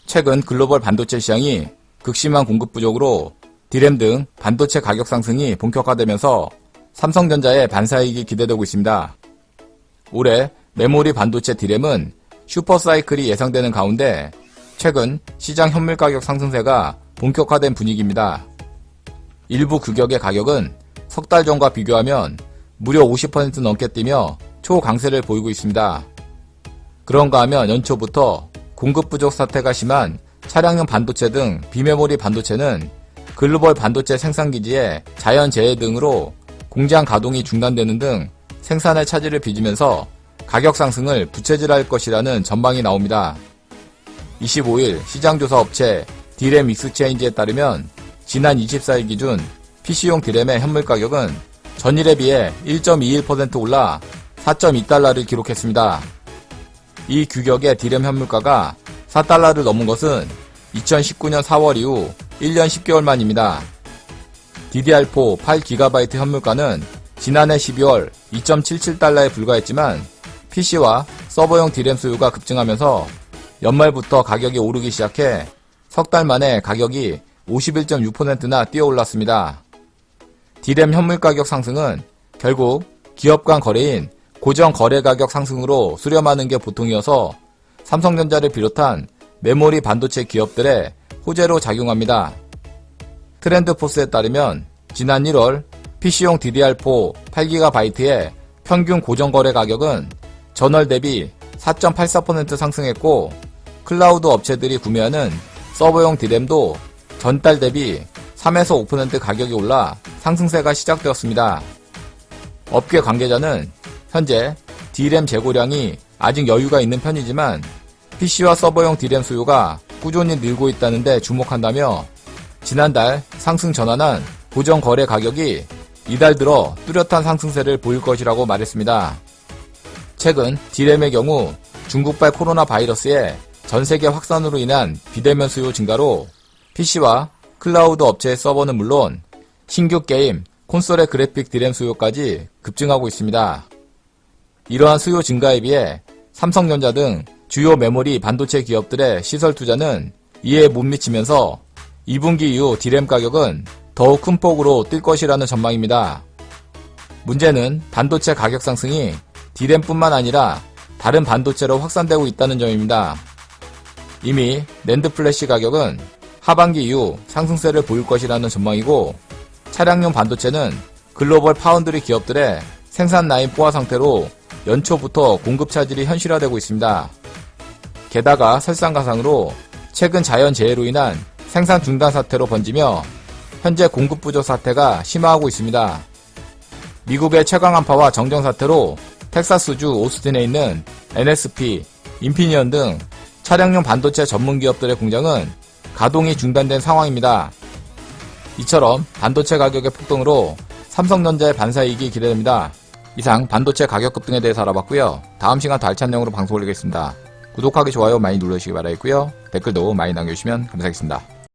최근 글로벌 반도체 시장이 극심한 공급 부족으로 D램 등 반도체 가격 상승이 본격화되면서 삼성전자의 반사이익이 기대되고 있습니다. 올해 메모리 반도체 D램은 슈퍼사이클이 예상되는 가운데 최근 시장 현물 가격 상승세가 본격화된 분위기입니다. 일부 규격의 가격은 석 달 전과 비교하면 무려 50% 넘게 뛰며 초강세를 보이고 있습니다. 그런가 하면 연초부터 공급 부족 사태가 심한 차량용 반도체 등 비메모리 반도체는 글로벌 반도체 생산기지의 자연재해 등으로 공장 가동이 중단되는 등 생산의 차질을 빚으면서 가격 상승을 부채질할 것이라는 전망이 나옵니다. 25일 시장조사 업체 D램 익스체인지에 따르면 지난 24일 기준 PC용 D램의 현물 가격은 전일에 비해 1.21% 올라 4.2달러를 기록했습니다. 이 규격의 D램 현물가가 4달러를 넘은 것은 2019년 4월 이후 1년 10개월 만입니다. DDR4 8GB 현물가는 지난해 12월 2.77달러에 불과했지만 PC와 서버용 D램 수요가 급증하면서 연말부터 가격이 오르기 시작해 석 달 만에 가격이 51.6%나 뛰어올랐습니다. D램 현물 가격 상승은 결국 기업 간 거래인 고정 거래 가격 상승으로 수렴하는 게 보통이어서 삼성전자를 비롯한 메모리 반도체 기업들의 호재로 작용합니다. 트렌드포스에 따르면 지난 1월 PC용 DDR4 8GB의 평균 고정 거래 가격은 전월 대비 4.84% 상승했고 클라우드 업체들이 구매하는 서버용 D램도 전달 대비 3에서 5% 가격이 올라 상승세가 시작되었습니다. 업계 관계자는 현재 D램 재고량이 아직 여유가 있는 편이지만 PC와 서버용 D램 수요가 꾸준히 늘고 있다는 데 주목한다며 지난달 상승 전환한 고정 거래 가격이 이달 들어 뚜렷한 상승세를 보일 것이라고 말했습니다. 최근 D램의 경우 중국발 코로나 바이러스의 전세계 확산으로 인한 비대면 수요 증가로 PC와 클라우드 업체의 서버는 물론 신규 게임, 콘솔의 그래픽 D램 수요까지 급증하고 있습니다. 이러한 수요 증가에 비해 삼성전자 등 주요 메모리 반도체 기업들의 시설 투자는 이에 못 미치면서 2분기 이후 D램 가격은 더욱 큰 폭으로 뛸 것이라는 전망입니다. 문제는 반도체 가격 상승이 D램뿐만 아니라 다른 반도체로 확산되고 있다는 점입니다. 이미 낸드 플래시 가격은 하반기 이후 상승세를 보일 것이라는 전망이고 차량용 반도체는 글로벌 파운드리 기업들의 생산 라인 포화 상태로 연초부터 공급 차질이 현실화되고 있습니다. 게다가 설상가상으로 최근 자연재해로 인한 생산 중단 사태로 번지며 현재 공급 부족 사태가 심화하고 있습니다. 미국의 최강한파와 정전 사태로 텍사스주 오스틴에 있는 NSP, 인피니언 등 차량용 반도체 전문 기업들의 공장은 가동이 중단된 상황입니다. 이처럼 반도체 가격의 폭등으로 삼성전자의 반사이익이 기대됩니다. 이상 반도체 가격 급등에 대해서 알아봤고요. 다음 시간 더 알찬 내용으로 방송 올리겠습니다. 구독하기, 좋아요 많이 눌러주시기 바라겠고요. 댓글도 많이 남겨주시면 감사하겠습니다.